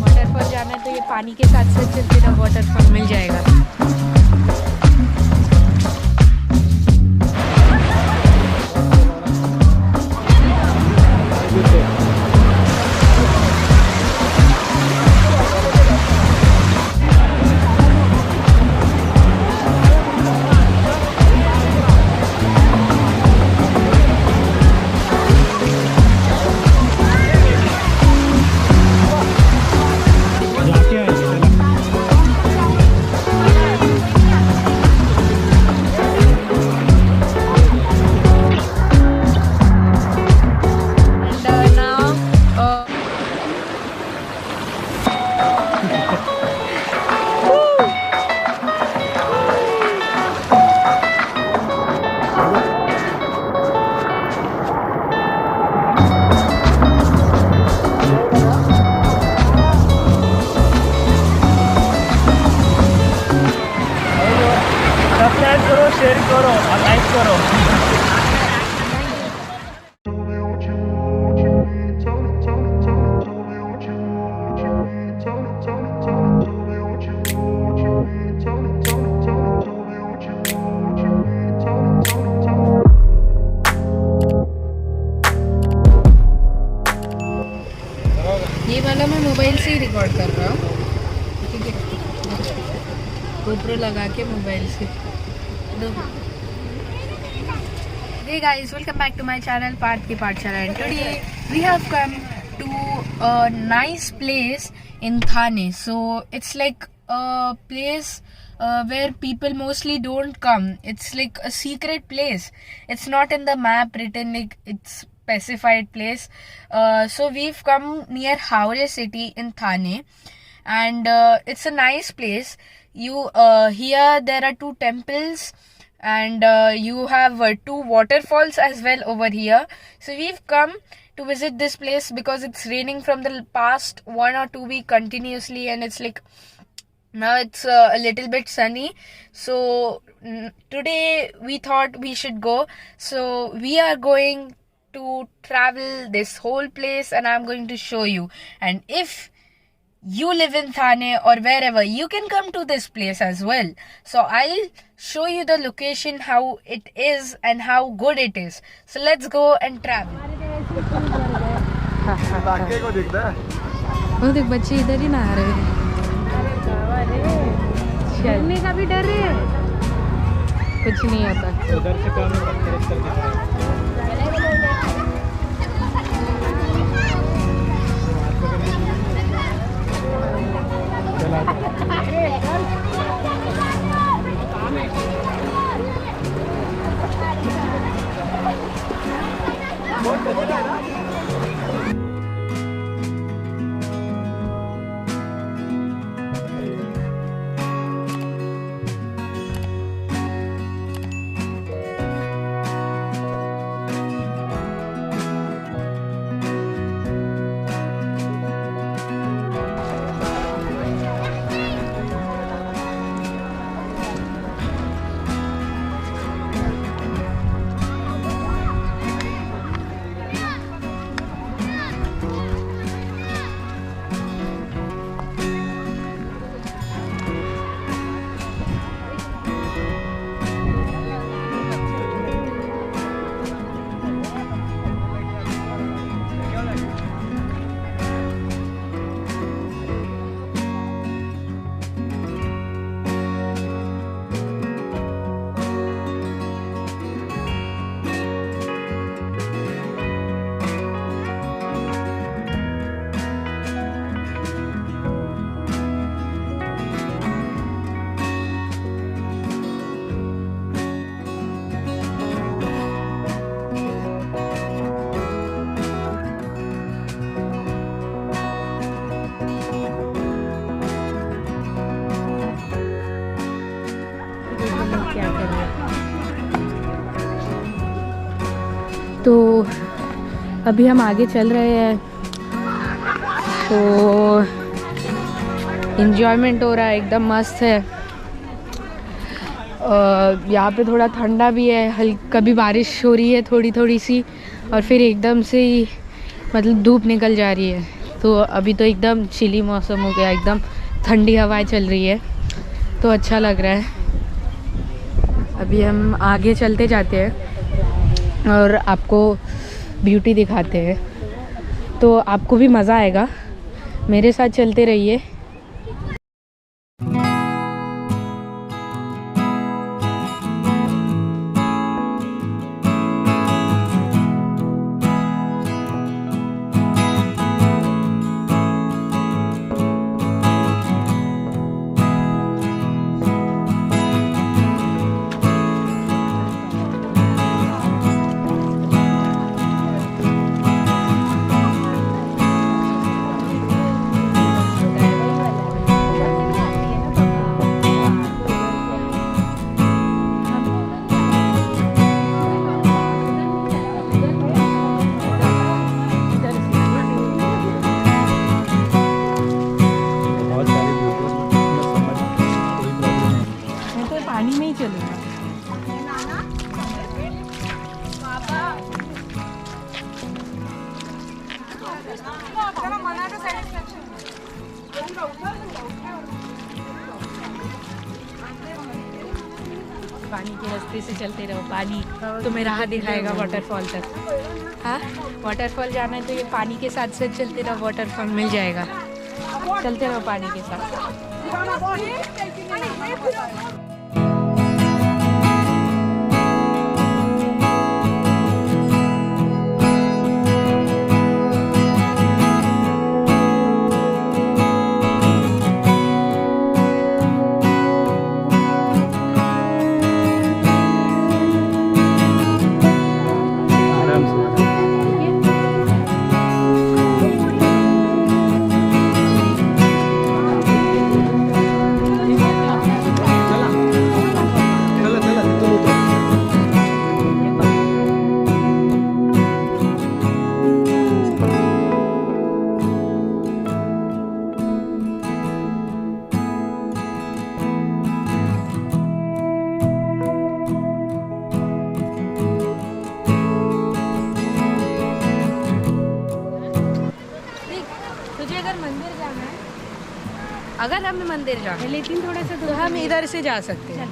Waterfall जाना है तो ये पानी के साथ साथ चलते ना वाटरफॉल मिल जाएगा। शेयर करो और लाइक करो। ये वाला मैं मोबाइल से ही रिकॉर्ड कर रहा हूँ, ठीक है, GoPro लगा के मोबाइल से। Hey guys, welcome back to my channel Parth ki Pathshala, and today we have come to a nice place in Thane. So it's like a place where people mostly don't come. It's like a secret place. It's not in the map written like it's specified place. So we've come near ₕᵤᵤ city in Thane, and it's a nice place. Here there are 2 temples, and you have 2 waterfalls as well over here. So we've come to visit this place because it's raining from the past 1 or 2 weeks continuously, and it's like now it's a little bit sunny. So today we thought we should go. So we are going to travel this whole place, and I'm going to show you. And if you live in Thane or wherever, you can come to this place as well. So I'll show you the location, how it is and how good it is. So let's go and travel. वो देख बच्चे इधर ही नहा रहे हैं। चलने का भी डर है, कुछ नहीं होता। उधर से काम तो अभी हम आगे चल रहे हैं, तो एंजॉयमेंट हो रहा है, एकदम मस्त है। यहाँ पे थोड़ा ठंडा भी है, कभी बारिश हो रही है थोड़ी थोड़ी सी और फिर एकदम से ही मतलब धूप निकल जा रही है। तो अभी तो एकदम चिली मौसम हो गया, एकदम ठंडी हवाएं चल रही है तो अच्छा लग रहा है। अभी हम आगे चलते जाते हैं और आपको ब्यूटी दिखाते हैं, तो आपको भी मज़ा आएगा, मेरे साथ चलते रहिए। पानी के रास्ते से चलते रहो, पानी तुम्हें राह दिखाएगा वाटरफॉल तक। हाँ, वाटरफॉल जाना है तो ये पानी के साथ साथ चलते रहो, वाटरफॉल मिल जाएगा। चलते रहो पानी के साथ। अगर हमें मंदिर जाना है लेकिन थोड़ा सा तो हम इधर से जा सकते हैं।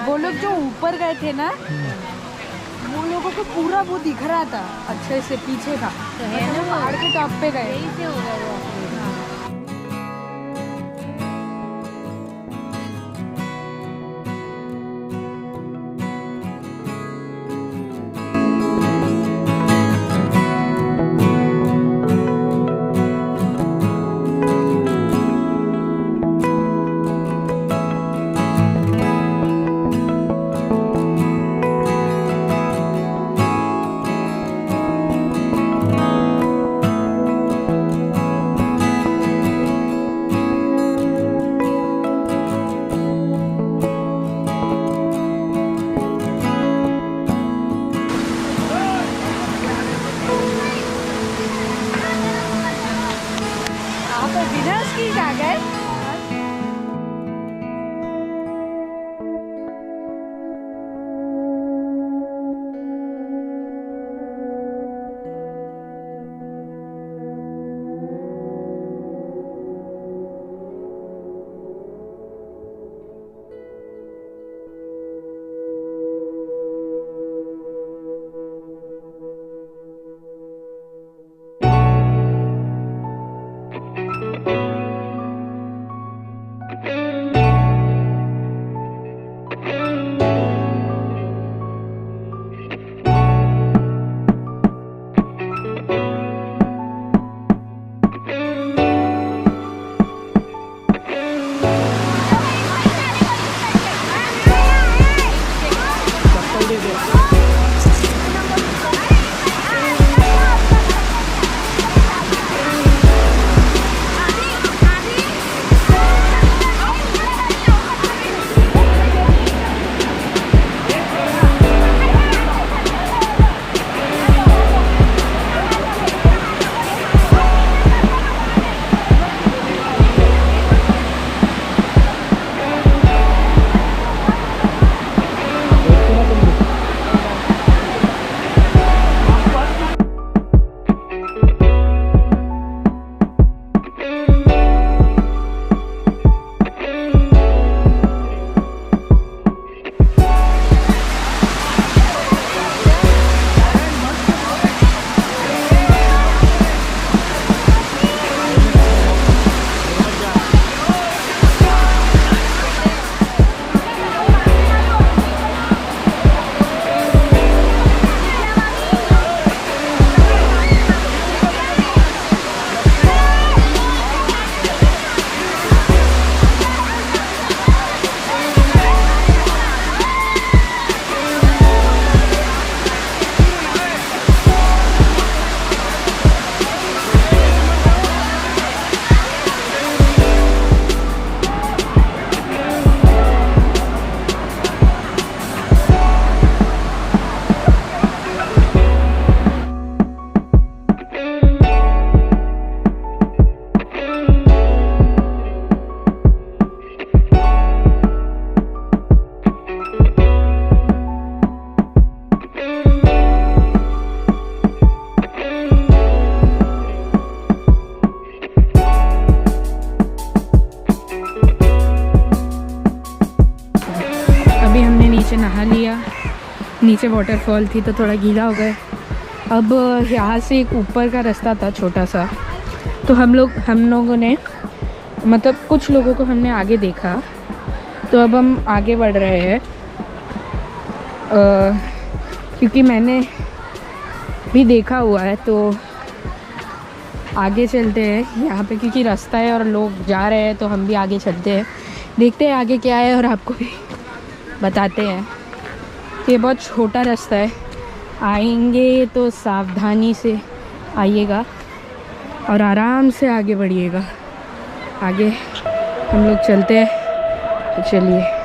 वो लोग जो ऊपर गए थे ना, वो लोगों को पूरा वो दिख रहा था अच्छे से पीछे का, तो पहाड़ के टॉप पे गए। यही से होगा वो। नीचे वाटरफॉल थी तो थोड़ा गीला हो गए। अब यहाँ से एक ऊपर का रास्ता था छोटा सा, तो हम लोगों ने मतलब कुछ लोगों को हमने आगे देखा, तो अब हम आगे बढ़ रहे हैं क्योंकि मैंने भी देखा हुआ है, तो आगे चलते हैं यहाँ पे क्योंकि रास्ता है और लोग जा रहे हैं, तो हम भी आगे चलते हैं, देखते हैं आगे क्या है और आपको भी बताते हैं। ये बहुत छोटा रास्ता है, आएंगे तो सावधानी से आइएगा और आराम से आगे बढ़िएगा। आगे हम लोग चलते हैं, तो चलिए।